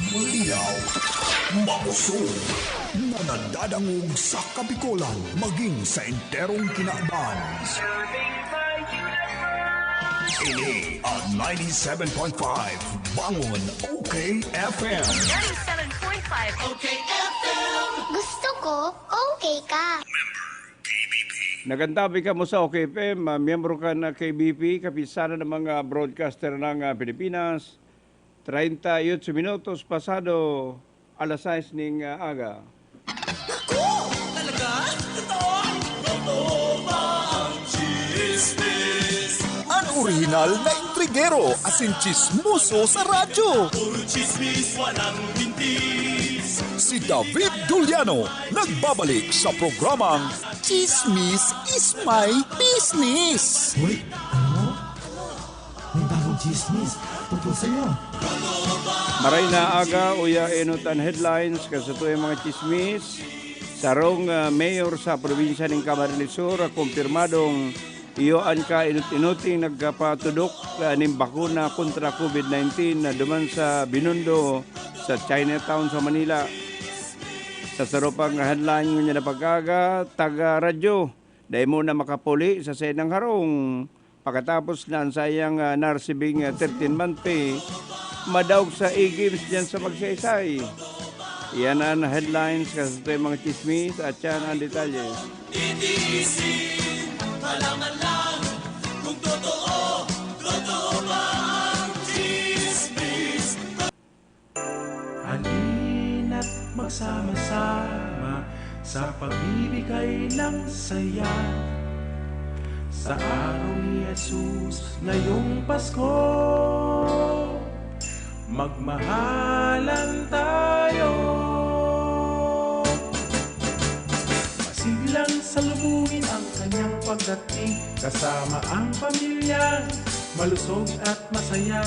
Malinaw, mausog, nanadadangog sa Kabikolan, maging sa enterong kinaban. Ini ang 97.5 Bangon OK FM. 97.5 OK FM. Gusto ko, okay ka. Nagantabi ka mo sa OKFM, miyembro ka na KBP, kapisana ng mga broadcaster ng Pilipinas. 38 minutos pasado alas 6 ng aga. Talaga? Totoo? Totoo ba ang chismis? Ang orihinal na intrigero, asin chismoso sa radyo. Puro chismis, walang bintis. Si David Giuliano, nagbabalik sa programang Chismis is My Business. Uy, ano? May bagong chismis tungkol sa'yo. Maray na aga, uya enutan headlines, kasatuay mga chismis. Sarong mayor sa probinsya ng Camarines Sur, kumpirmadong iyoan ka inut-inuting nagpatudok ng bakuna kontra COVID-19 na duman sa Binondo sa Chinatown sa Manila. Sa sarupang headline niya na pagkaga, taga-radyo, dahil mo na makapuli sa senang harong. Pagkatapos na ang sayang narsibing 13-month pay, madawg sa e-games dyan sa magsaysay. Iyan ang headlines kasi ito yung mga chismis at yan ang detalye. Itiisin, malaman lang kung totoo ba ang chismis. Halina't magsama-sama sa pagbibigay ng saya. Sa araw ni Jesus ngayong Pasko, magmahalan tayo. Masiglang salubungin ang kanyang pagdating, kasama ang pamilya, malusog at masaya.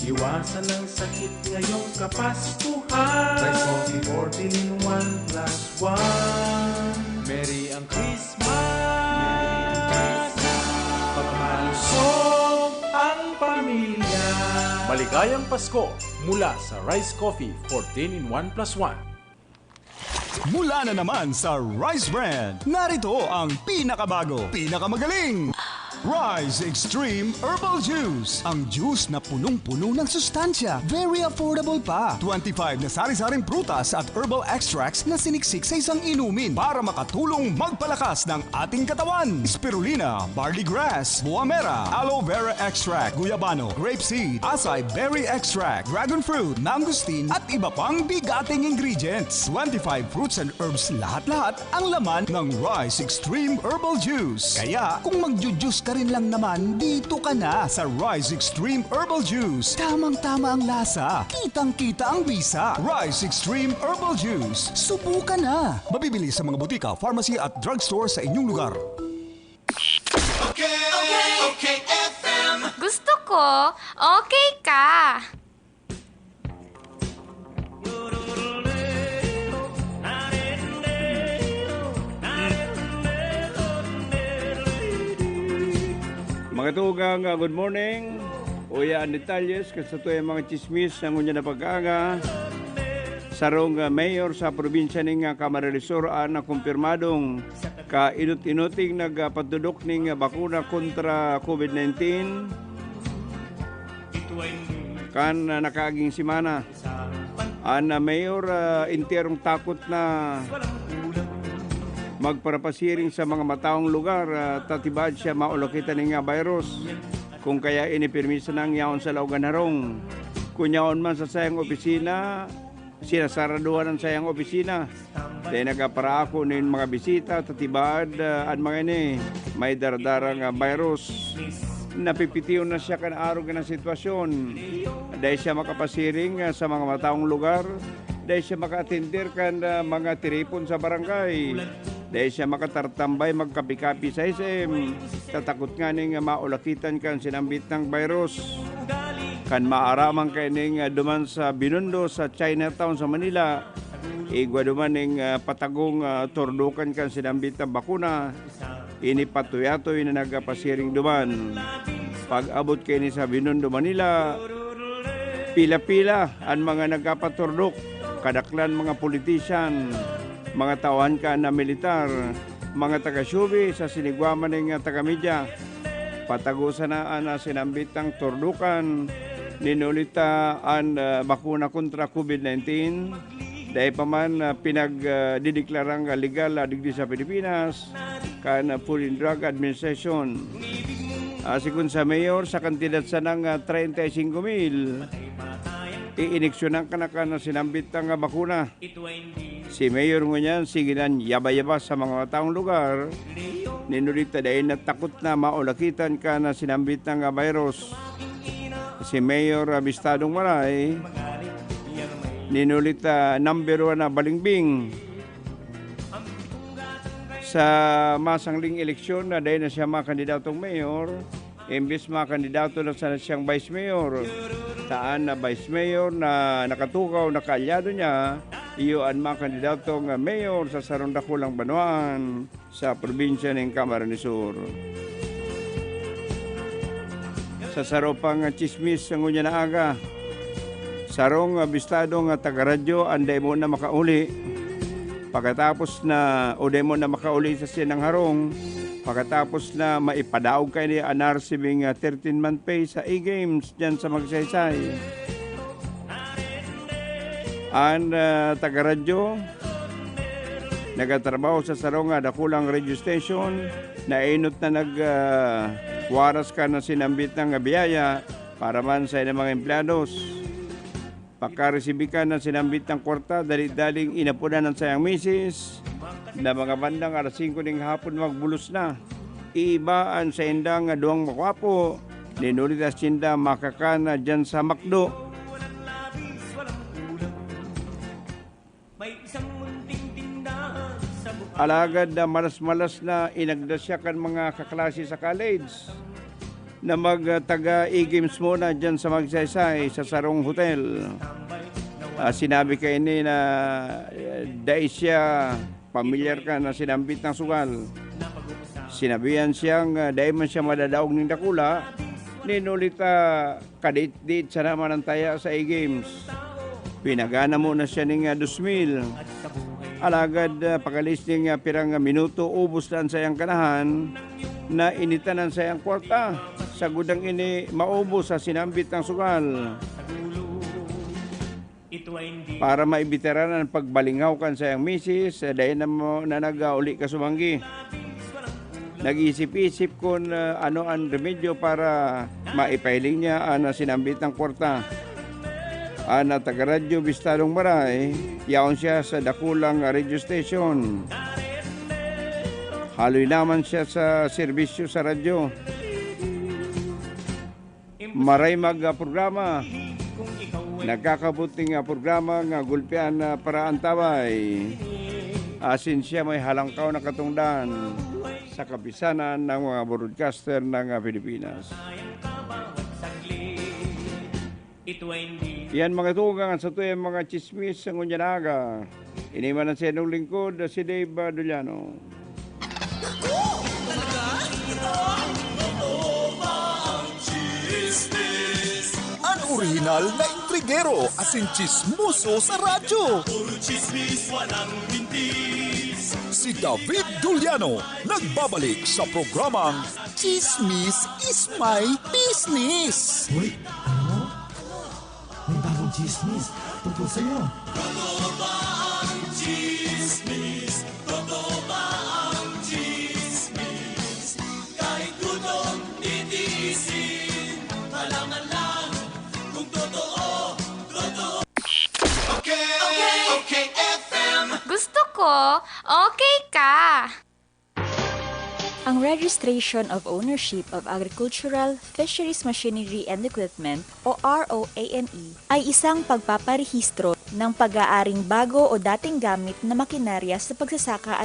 Iwasan ang sakit ngayong Kapaskuhan. Rice Coffee 14 in 1+1. Merry ang Christmas. Pagmalusog ang pamilya. Maligayang Pasko mula sa Rice Coffee 14 in 1+1. Mula na naman sa Rice Brand, narito ang pinakabago, pinakamagaling, Rise Extreme Herbal Juice. Ang juice na punong-puno ng sustansya. Very affordable pa. 25 na sari-saring prutas at herbal extracts na siniksik sa isang inumin para makatulong magpalakas ng ating katawan. Spirulina, barley grass, buwa mera, aloe vera extract, guyabano, grapeseed, acai berry extract, dragon fruit, mangosteen at iba pang bigating ingredients. 25 fruits and herbs lahat-lahat ang laman ng Rise Extreme Herbal Juice. Kaya kung magjujuice ka rin lang naman, dito ka na sa Rise Extreme Herbal Juice. Tamang-tama ang lasa, kitang-kita ang bisa. Rise Extreme Herbal Juice. Subukan na. Mabibili sa mga butika, pharmacy at drugstore sa inyong lugar. Okay FM. Gusto ko, okay ka. Mga tugang, good morning. Uya ang detalles kasi ito yung mga chismis ng unya na pag-aga. Sarong mayor sa probinsya ng Camarines Sur na kumpirmadong kainut-inuting nagpatudok ng bakuna kontra COVID-19 kan nakaaging simana. Ang mayor interong takot na magparapasiring sa mga mataong lugar tatibad siya maulakitan ng virus. Kung kaya inipirmisa ng yaon sa laugan harong. Kung yaon man sa sayang opisina, sinasaraduhan ang sayang opisina. Dahil nagapara ako ng mga bisita, tatibad, at mga ini, may dardarang virus. Napipitiw na siya kan-araw ng sitwasyon. Dahil siya makapasiring sa mga mataong lugar. Dahil siya makatindir kan mga tiripon sa barangay. Dahil siya makatartambay magkapi-kapi sa SM. Tatakot nga ning maulakitan kan sinambit ng virus. Kan maaramang kaning duman sa Binondo sa Chinatown sa Manila. Igwa duman ning patagong turdukan kan sinambit ng bakuna. Ini patuyatoy na nagapasiring duman. Pag abot kayo ni sa Binondo, Manila, Pila-pila ang mga nagkapaturdok, kadaklan mga politisyan, mga tawahan ka na militar, mga taga-syubi sa sinigwaman ng taga-media. Patagusan na sinambitang turdukan, ninulita ang bakuna kontra COVID-19, dahil pa man pinagdideklarang legal digdi sa Pilipinas, kan Food and Drug Administration. Sikun sa mayor, sa kandidat sa nang 35,000, iiniksyonan ka na sinambitang bakuna. Si mayor mo niyan, siginan yaba-yaba sa mga taong lugar, ninulita dahil natakot na maulakitan ka na sinambit ng virus. Si Mayor Bistadong Maray, ninulita number 1 na balingbing sa masangling eleksyon na dahil na siya mga kandidatong mayor, imbis mga kandidato na sana siyang vice mayor. Taan na vice mayor na nakatukaw na kaalyado niya, iyo ang mga kandidatong mayor sa Sarondakulang Banuan sa probinsya ng Camarines Sur. Sa saropang chismis sa ngunya na aga, sarong bistadong taga-radyo anday mo na makauli. Pagkatapos na uday mo na makauli sa sinang harong, pagkatapos na maipadaog kayo ni anar sibing 13-month pay sa E-Games dyan sa Magsaysay. Ang taga-radyo nagatrabaho sa sarong dakulang radio station na inot na waras ka na sinambit ng biyaya para man sa ilang mga empleados. Pagkaresibi ka na sinambit ng kwarta, daling inapunan ng sayang misis na mga bandang alas 5 ng hapon magbulos na. Iibaan sa indang duwang makwapo, ninulitas sinda makakana dyan sa McDo. Alagad na malas-malas na inagdasyakan mga kaklase sa college na magtaga E-Games muna dyan sa Magsaysay sa Sarong Hotel. Sinabi kayo ni na dahil siya pamilyar ka na sinambit ng sugal. Sinabihan siyang dahil man siya madadaog ng dakula, ninulita kadit-dit sa naman ng taya sa E-Games. Pinagana muna siya ng 2,000. Alagad pagalis ng pirang minuto, ubos na ang sayang kanahan na initan ang sayang kwarta. Sa gudang ini maubos sa sinambit ng sugal. Para maibiteranan ang pagbalingaw kan sayang misis, dahil na nag-uli ka sumanggi. Nag-isip-isip kung ano ang remedyo para maipailing niya ang sinambit ng kwarta. Na taga-radyo Bistadong Maray, yaon siya sa dakulang radio station. Haloy naman siya sa serbisyo sa radyo. Maray mag-programa. Nagkakabuting programa nga gulpian para antabay. Asin siya may halangkaw na katungdan sa kapisanan ng mga broadcaster ng Pilipinas. Yan mga tugang sa tuyang mga chismis sa ngunyanaga. Iniman ang senong lingkod si Dave Duliano. Ang original na intrigero asin chismoso sa radyo. Puro chismis, walang bintis. Si David Duliano nagbabalik sa programang Chismis is My Business. Uy, ano? May bagong chismis tungkol sa'yo. Totoo ba ang chismis? Totoo ba ang chismis? Kahit gutom titiisin, malaman lang kung totoo, totoo. Okay FM. Gusto ko, okay ka. Ang Registration of Ownership of Agricultural, Fisheries Machinery and Equipment o ROAME ay isang pagpaparehistro ng pag-aaring bago o dating gamit na makinarya sa pagsasaka